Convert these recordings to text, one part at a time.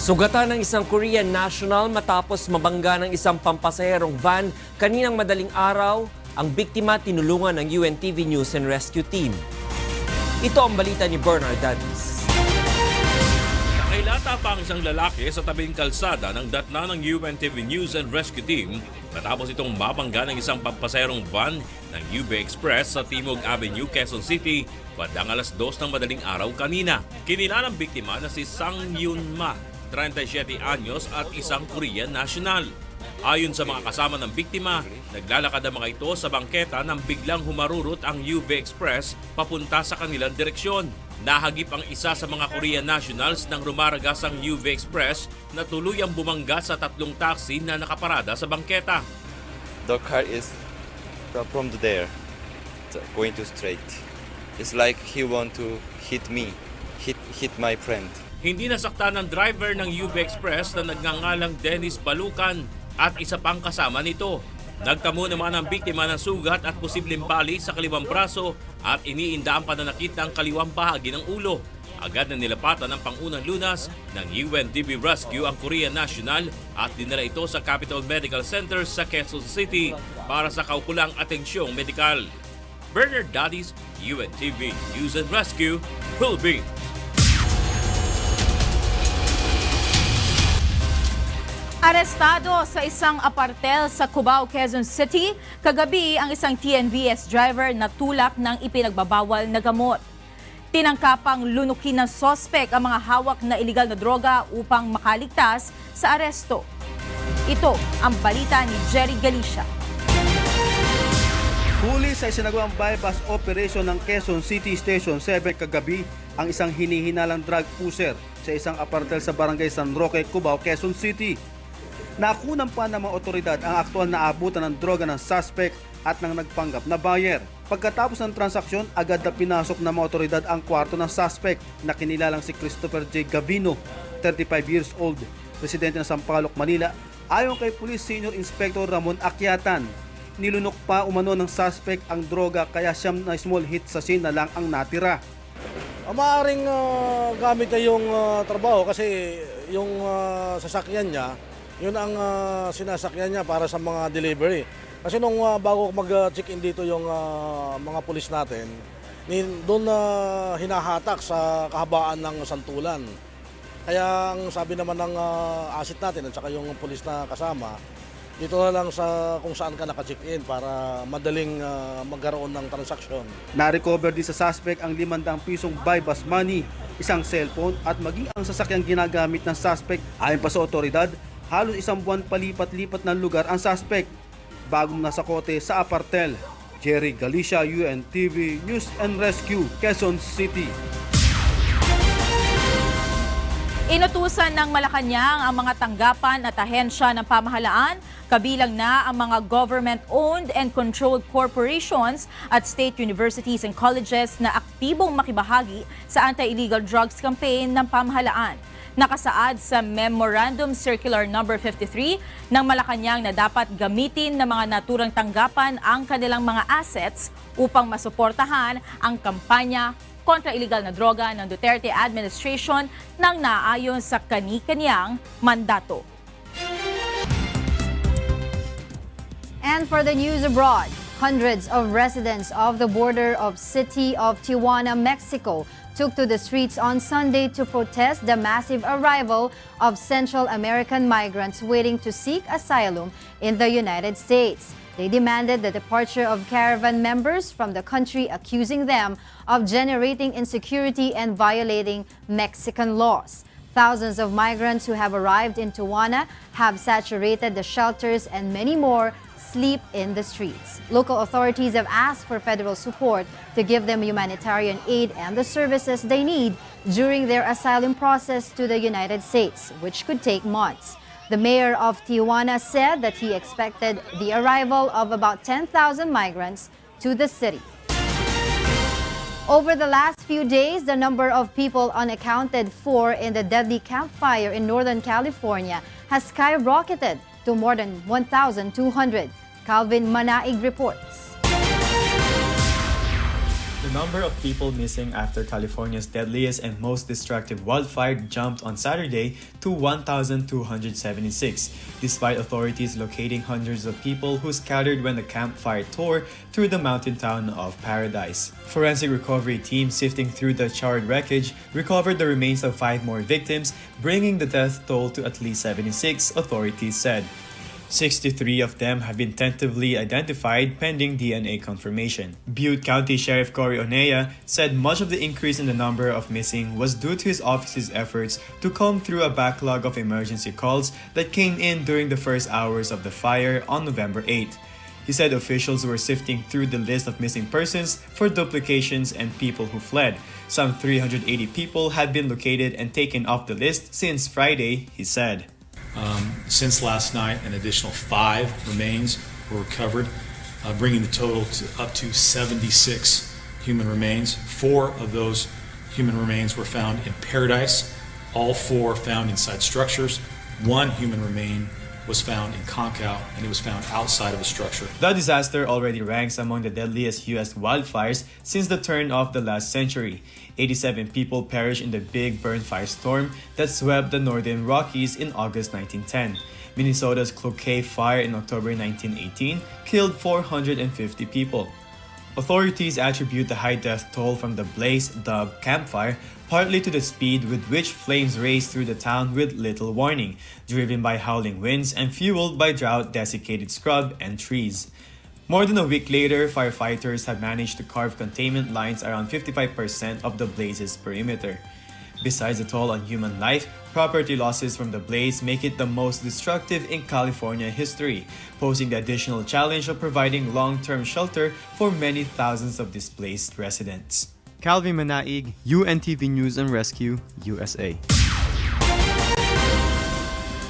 Sugatan ng isang Korean national matapos mabangga ng isang pampasaherong van kaninang madaling araw, ang biktima tinulungan ng UNTV News and Rescue Team. Ito ang balita ni Bernard Dadis. Nakailata pa ang isang lalaki sa tabing kalsada ng datna ng UNTV News and Rescue Team matapos itong mabangga ng isang pampasaherong van ng UB Express sa Timog Avenue, Quezon City, bandang alas 2 ng madaling araw kanina. Kinilala ng biktima na si Sang Yun Ma, 37 anyos at isang Korean national. Ayon sa mga kasama ng biktima, naglalakad ang mga ito sa bangketa nang biglang humarurot ang UB Express papunta sa kanilang direksyon. Nahagip ang isa sa mga Korean nationals nang rumaragas ang UB Express na tuluyang bumangga sa tatlong taxi na nakaparada sa bangketa. The car is from there, going to straight. It's like he want to hit me, hit my friend. Hindi nasaktan ng driver ng UB Express na nagngangalang Dennis Balukan at isa pang kasama nito. Nagtamo naman ang biktima ng sugat at posibleng bali sa kaliwang braso at iniinda ang pananakit ng kaliwang bahagi ng ulo. Agad na nilapatan ng pangunang lunas ng UNTV Rescue ang Korean national at dinala ito sa Capital Medical Center sa Quezon City para sa kaukulang atensyong medikal. Bernard Dadis, UNTV News and Rescue, Philippines. Arestado sa isang apartel sa Cubao, Quezon City, kagabi ang isang TNVS driver na tulak ng ipinagbabawal na gamot. Tinangkapang lunukin ng sospek ang mga hawak na iligal na droga upang makaligtas sa aresto. Ito ang balita ni Jerry Galicia. Huli sa isinagawang bypass operation ng Quezon City Station 7 kagabi ang isang hinihinalang drug pusher sa isang apartel sa barangay San Roque, Cubao, Quezon City. Nakunan pa ng mga otoridad ang aktual na abutan ng droga ng suspect at ng nagpanggap na buyer. Pagkatapos ng transaksyon, agad na pinasok ng mga otoridad ang kwarto ng suspect na kinilalang si Christopher J. Gavino, 35 years old, residente ng Sampaloc, Maynila. Ayon kay Police Senior Inspector Ramon Akyatan, nilunok pa umano ng suspect ang droga kaya siyam na small hit sa scene na lang ang natira. Maaaring gamit na yung trabaho kasi yung sasakyan niya, yun ang sinasakyan niya para sa mga delivery. Kasi nung bago mag-check-in dito yung mga pulis natin, doon hinahatak sa kahabaan ng santulan. Kaya ang sabi naman ng asset natin at saka yung pulis na kasama, dito na lang sa kung saan ka naka-check-in para madaling magkaroon ng transaksyon. Na-recover din sa suspect ang 500 pisong bypass money, isang cellphone at maging ang sasakyang ginagamit ng suspect. Ayon pa sa otoridad, halos isang buwan palipat-lipat ng lugar ang suspect bagong nasa kote sa apartel. Jerry Galicia, UNTV News and Rescue, Quezon City. Inutusan ng Malacanang ang mga tanggapan at ahensya ng pamahalaan, kabilang na ang mga government-owned and controlled corporations at state universities and colleges na aktibong makibahagi sa anti-illegal drugs campaign ng pamahalaan. Nakasaad sa Memorandum Circular No. 53 ng Malacanang na dapat gamitin ng mga naturang tanggapan ang kanilang mga assets upang masuportahan ang kampanya kontra illegal na droga ng Duterte administration nang naayon sa kani-kaniyang mandato. And for the news abroad, hundreds of residents of the border of city of Tijuana, Mexico, took to the streets on Sunday to protest the massive arrival of Central American migrants waiting to seek asylum in the United States. They demanded the departure of caravan members from the country, accusing them of generating insecurity and violating Mexican laws. Thousands of migrants who have arrived in Tijuana have saturated the shelters and many more sleep in the streets. Local authorities have asked for federal support to give them humanitarian aid and the services they need during their asylum process to the United States, which could take months. The mayor of Tijuana said that he expected the arrival of about 10,000 migrants to the city. Over the last few days, the number of people unaccounted for in the deadly campfire in Northern California has skyrocketed to more than 1,200. Calvin Manaig reports. The number of people missing after California's deadliest and most destructive wildfire jumped on Saturday to 1,276, despite authorities locating hundreds of people who scattered when the campfire tore through the mountain town of Paradise. Forensic recovery teams sifting through the charred wreckage recovered the remains of 5 more victims, bringing the death toll to at least 76, authorities said. 63 of them have been tentatively identified pending DNA confirmation. Butte County Sheriff Cory Onea said much of the increase in the number of missing was due to his office's efforts to comb through a backlog of emergency calls that came in during the first hours of the fire on November 8. He said officials were sifting through the list of missing persons for duplications and people who fled. Some 380 people had been located and taken off the list since Friday, he said. Since last night, an additional 5 remains were recovered, bringing the total up to 76 human remains. 4 of those human remains were found in Paradise, all 4 found inside structures. 1 human remain was found in Concow, and it was found outside of a structure. The disaster already ranks among the deadliest U.S. wildfires since the turn of the last century. 87 people perished in the Big Burn firestorm that swept the northern Rockies in August 1910. Minnesota's Cloquet fire in October 1918 killed 450 people. Authorities attribute the high death toll from the blaze, dubbed Camp Fire, partly to the speed with which flames raced through the town with little warning, driven by howling winds and fueled by drought-desiccated scrub and trees. More than a week later, firefighters have managed to carve containment lines around 55% of the blaze's perimeter. Besides the toll on human life, property losses from the blaze make it the most destructive in California history, posing the additional challenge of providing long-term shelter for many thousands of displaced residents. Calvin Manaig, UNTV News and Rescue, USA.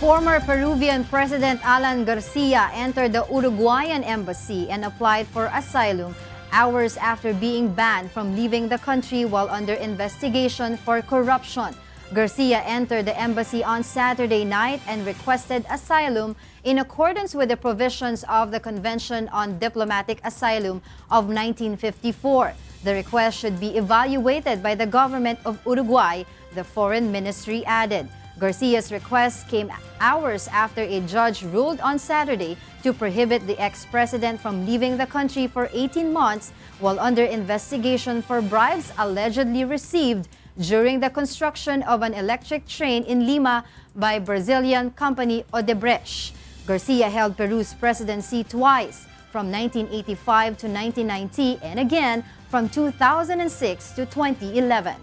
Former Peruvian President Alan Garcia entered the Uruguayan embassy and applied for asylum hours after being banned from leaving the country while under investigation for corruption. Garcia entered the embassy on Saturday night and requested asylum in accordance with the provisions of the Convention on Diplomatic Asylum of 1954. The request should be evaluated by the government of Uruguay, the foreign ministry added. Garcia's request came hours after a judge ruled on Saturday to prohibit the ex-president from leaving the country for 18 months while under investigation for bribes allegedly received during the construction of an electric train in Lima by Brazilian company Odebrecht. Garcia held Peru's presidency twice, from 1985 to 1990 and again from 2006 to 2011.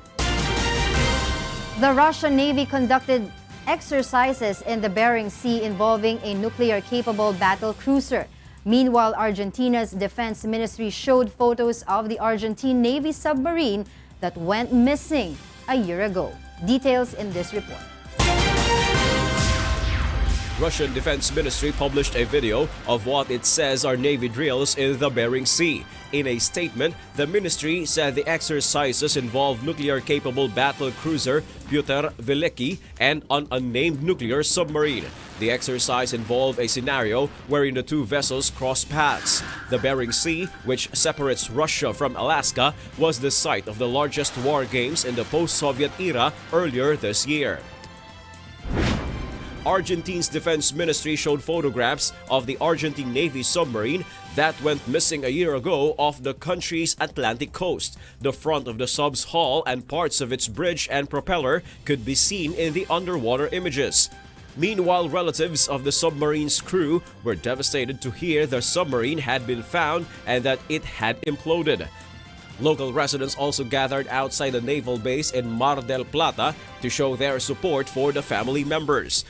The Russian Navy conducted exercises in the Bering Sea involving a nuclear-capable battle cruiser. Meanwhile, Argentina's defense ministry showed photos of the Argentine Navy submarine that went missing a year ago. Details in this report. Russian Defense Ministry published a video of what it says are Navy drills in the Bering Sea. In a statement, the ministry said the exercises involve nuclear-capable battle cruiser Pyotr Veliki and an unnamed nuclear submarine. The exercise involved a scenario wherein the 2 vessels cross paths. The Bering Sea, which separates Russia from Alaska, was the site of the largest war games in the post-Soviet era earlier this year. Argentina's defense ministry showed photographs of the Argentine Navy submarine that went missing a year ago off the country's Atlantic coast. The front of the sub's hull and parts of its bridge and propeller could be seen in the underwater images. Meanwhile, relatives of the submarine's crew were devastated to hear the submarine had been found and that it had imploded. Local residents also gathered outside the naval base in Mar del Plata to show their support for the family members.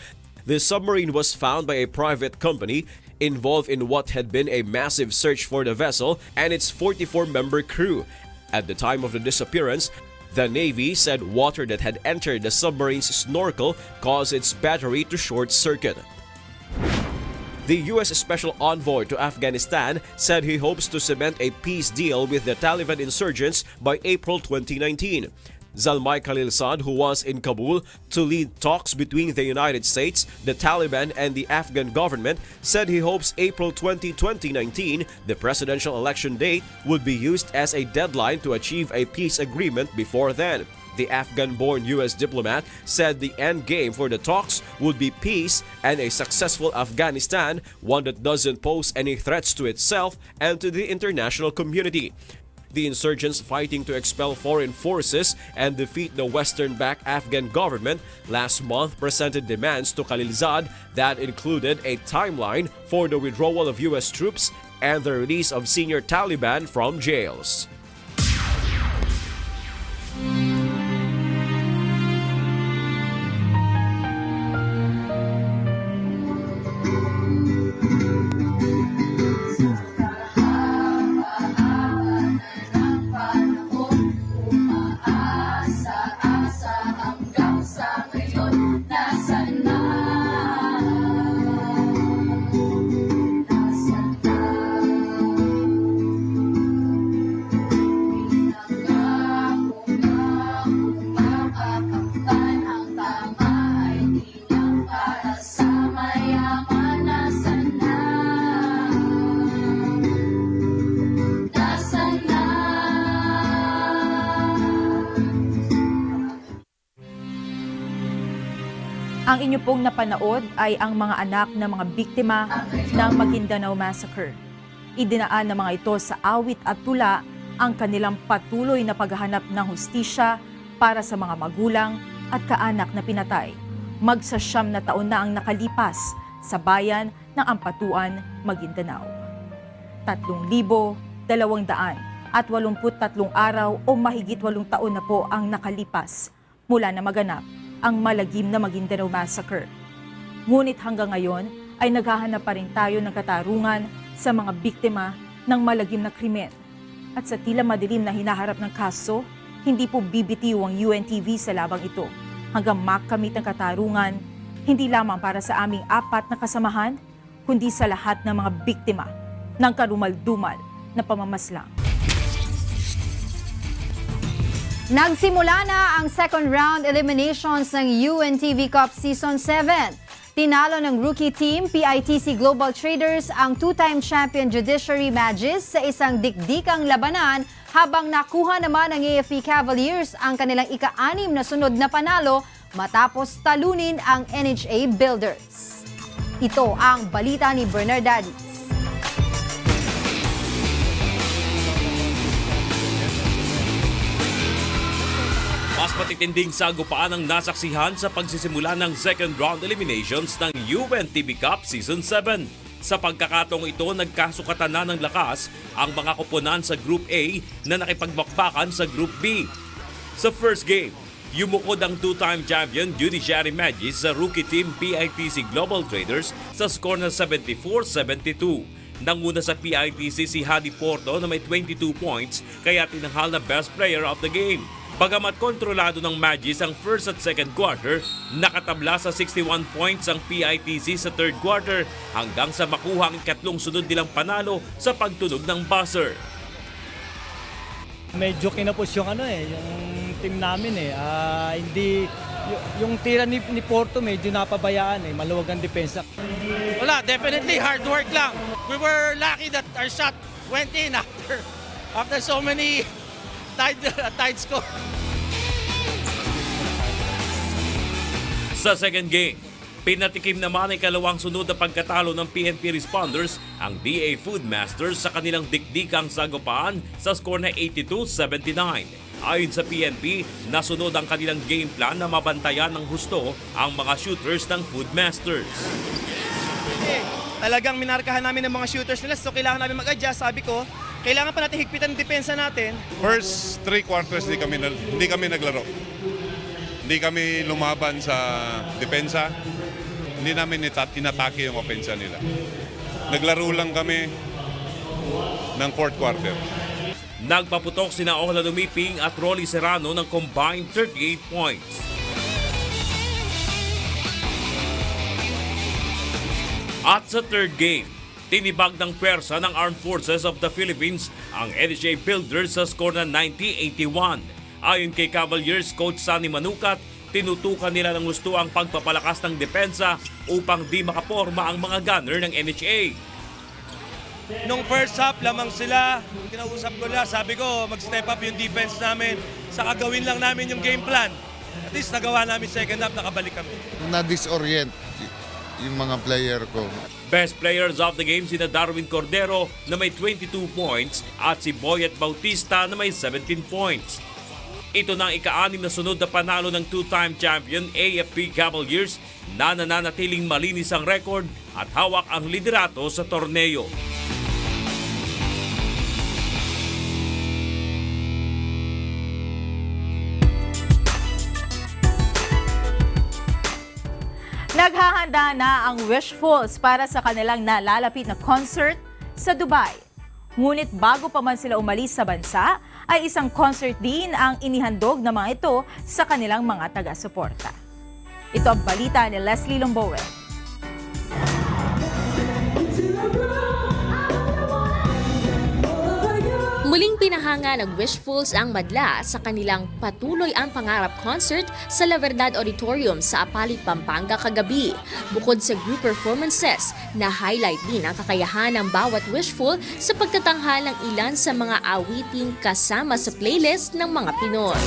The submarine was found by a private company involved in what had been a massive search for the vessel and its 44-member crew. At the time of the disappearance, the Navy said water that had entered the submarine's snorkel caused its battery to short-circuit. The U.S. Special Envoy to Afghanistan said he hopes to cement a peace deal with the Taliban insurgents by April 2019. Zalmay Khalilzad, who was in Kabul to lead talks between the United States, the Taliban, and the Afghan government, said he hopes April 2019, the presidential election date, would be used as a deadline to achieve a peace agreement before then. The Afghan-born U.S. diplomat said the end game for the talks would be peace and a successful Afghanistan, one that doesn't pose any threats to itself and to the international community. The insurgents fighting to expel foreign forces and defeat the Western-backed Afghan government last month presented demands to Khalilzad that included a timeline for the withdrawal of U.S. troops and the release of senior Taliban from jails. Ang inyo pong napanood ay ang mga anak ng mga biktima ng Maguindanao Massacre. Idinaan ng mga ito sa awit at tula ang kanilang patuloy na paghahanap ng hustisya para sa mga magulang at kaanak na pinatay. Magsasyam na taon na ang nakalipas sa bayan ng Ampatuan, Maguindanao. 3,283 araw o mahigit 8 taon na po ang nakalipas mula na maganap ang malagim na Maguindanao Massacre. Ngunit hanggang ngayon ay naghahanap pa rin tayo ng katarungan sa mga biktima ng malagim na krimen. At sa tila madilim na hinaharap ng kaso, hindi po bibitiw ang UNTV sa labang ito hanggang makamit ang katarungan, hindi lamang para sa aming 4 na kasamahan, kundi sa lahat ng mga biktima ng karumal-dumal na pamamaslang. Nagsimula na ang second round eliminations ng UNTV Cup Season 7. Tinalo ng rookie team PITC Global Traders ang two-time champion Judiciary Magis sa isang dikdikang labanan habang nakuha naman ng AFP Cavaliers ang kanilang ika-6 na sunod na panalo matapos talunin ang NHA Builders. Ito ang balita ni Bernardadis. Mas matitinding sagupaan ang nasaksihan sa pagsisimula ng second round eliminations ng UNTV Cup Season 7. Sa pagkakataong ito, nagkasukatan na ng lakas ang mga koponan sa Group A na nakipagbakbakan sa Group B. Sa first game, yumukod ang two-time champion Judiciary Magis sa rookie team PITC Global Traders sa score na 74-72. Nanguna sa PITC si Hadi Porto na may 22 points kaya tinanghal na best player of the game. Bagamat kontrolado ng Magis ang first at second quarter, nakatabla sa 61 points ang PITC sa third quarter hanggang sa makuha ang ikatlong sunod nilang panalo sa pagtunog ng buzzer. Medyo kinapos yung yung team namin hindi yung tira ni Porto medyo napabayaan maluwag ang depensa. Wala, definitely hard work lang. We were lucky that our shot went in after so many tight score. Sa second game, pinatikim naman ay kalawang sunod na pagkatalo ng PNP responders ang DA Foodmasters sa kanilang dikdikang sagupaan sa score na 82-79. Ayon sa PNP, nasunod ang kanilang game plan na mabantayan ng husto ang mga shooters ng Foodmasters. Talagang minarkahan namin ng mga shooters nila, so kailangan namin mag-adjust. Sabi ko, kailangan pa natin higpitan ang depensa natin. First 3 quarters hindi kami naglaro. Hindi kami lumaban sa depensa. Hindi namin inatake yung opensa nila. Naglaro lang kami ng fourth quarter. Nagpaputok sina Ohla Lumiping at Rolly Serrano ng combined 38 points. At sa third game, tinibag ng pwersa ng Armed Forces of the Philippines ang NHA Builders sa score na 90-81. Ayon kay Cavaliers coach Sunny Manukat, tinutukan nila ng gusto ang pagpapalakas ng depensa upang di makaporma ang mga gunner ng NHA. Nung first half, lamang sila. Kinausap ko na, sabi ko, mag-step up yung defense namin. Saka gawin lang namin yung game plan. At least nagawa namin second half, nakabalik kami. Na-disorient yung mga player ko. Best players of the game sina Darwin Cordero na may 22 points at si Boyet Bautista na may 17 points. Ito na ang ika-6 na sunod na panalo ng two-time champion AFP Cavaliers na nananatiling malinis ang record at hawak ang liderato sa torneo. Naghahanda na ang Wishfuls para sa kanilang nalalapit na concert sa Dubai. Ngunit bago pa man sila umalis sa bansa, ay isang concert din ang inihandog ng mga ito sa kanilang mga taga-suporta. Ito ang balita ni Leslie Lomboe. Muling pinahanga ng Wishfuls ang madla sa kanilang Patuloy ang Pangarap concert sa La Verdad Auditorium sa Apalit, Pampanga kagabi. Bukod sa group performances, na-highlight din ang kakayahan ng bawat Wishful sa pagtatanghal ng ilan sa mga awiting kasama sa playlist ng mga Pinoy.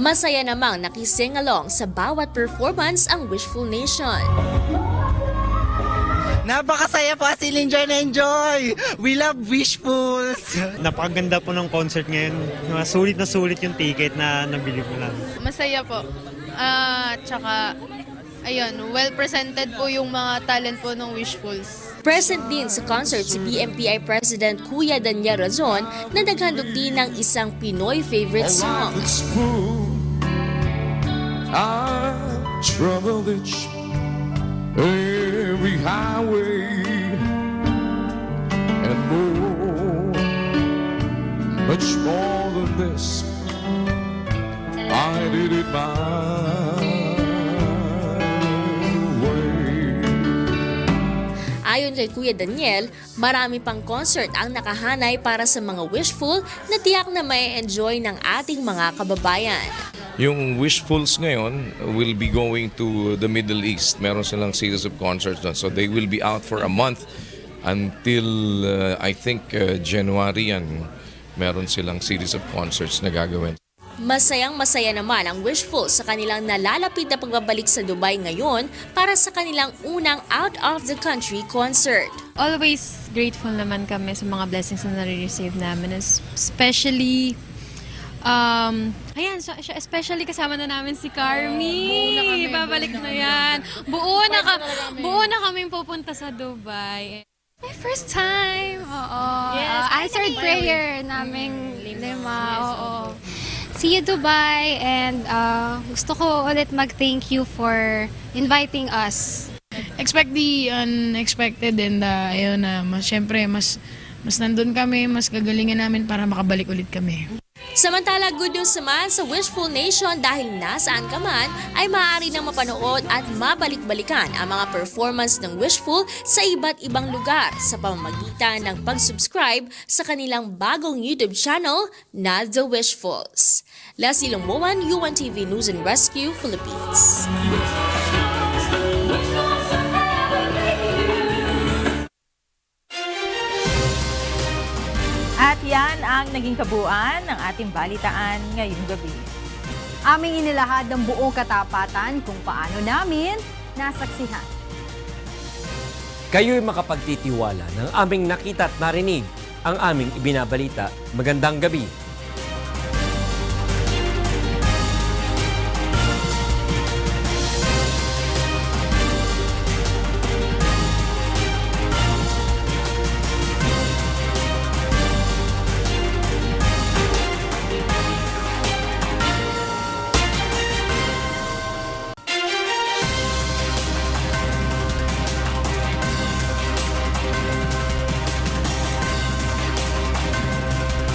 Masaya namang nakising along sa bawat performance ang Wishful Nation. Napakasaya po, as in enjoy na enjoy! We love Wishfuls! Napakaganda po ng concert ngayon. Sulit na sulit yung ticket na nabili ko lang. Masaya po. Tsaka, ayun, well presented po yung mga talent po ng Wishfuls. Present din sa concert si BMPI President Kuya Daniel Razon na naghandog din ng isang Pinoy favorite song. I travel each every highway and more, much more than this. I did it my way. Ayon kay Kuya Daniel, marami pang concert ang nakahanay para sa mga Wishful na tiyak na may enjoy ng ating mga kababayan. Yung Wishfuls ngayon will be going to the Middle East. Meron silang series of concerts doon. So they will be out for a month until I think January yan. Meron silang series of concerts na gagawin. Masayang-masaya naman ang Wishfuls sa kanilang nalalapit na pagbabalik sa Dubai ngayon para sa kanilang unang out-of-the-country concert. Always grateful naman kami sa mga blessings na nare-receive namin. Especially especially kasama na namin si Carmi. Babalik na yan. Buo na kaming pupunta sa Dubai. My first time. Oo. Yes, answered prayer namin lima. Oo. See you Dubai, and gusto ko ulit mag-thank you for inviting us. Expect the unexpected and ayun na, syempre mas nandun kami, mas gagalingan namin para makabalik ulit kami. Samantala, good news naman sa Wishful Nation dahil nasaan ka man ay maaari nang mapanood at mabalik-balikan ang mga performance ng Wishful sa iba't ibang lugar sa pamamagitan ng pag-subscribe sa kanilang bagong YouTube channel na The Wishfuls. Leslie Lomboan, UNTV News and Rescue, Philippines. At yan ang naging kabuuan ng ating balitaan ngayong gabi. Aming inilahad ng buong katapatan kung paano namin nasaksihan. kayo'y makapagtitiwala ng aming nakita at narinig ang aming ibinabalita. Magandang gabi.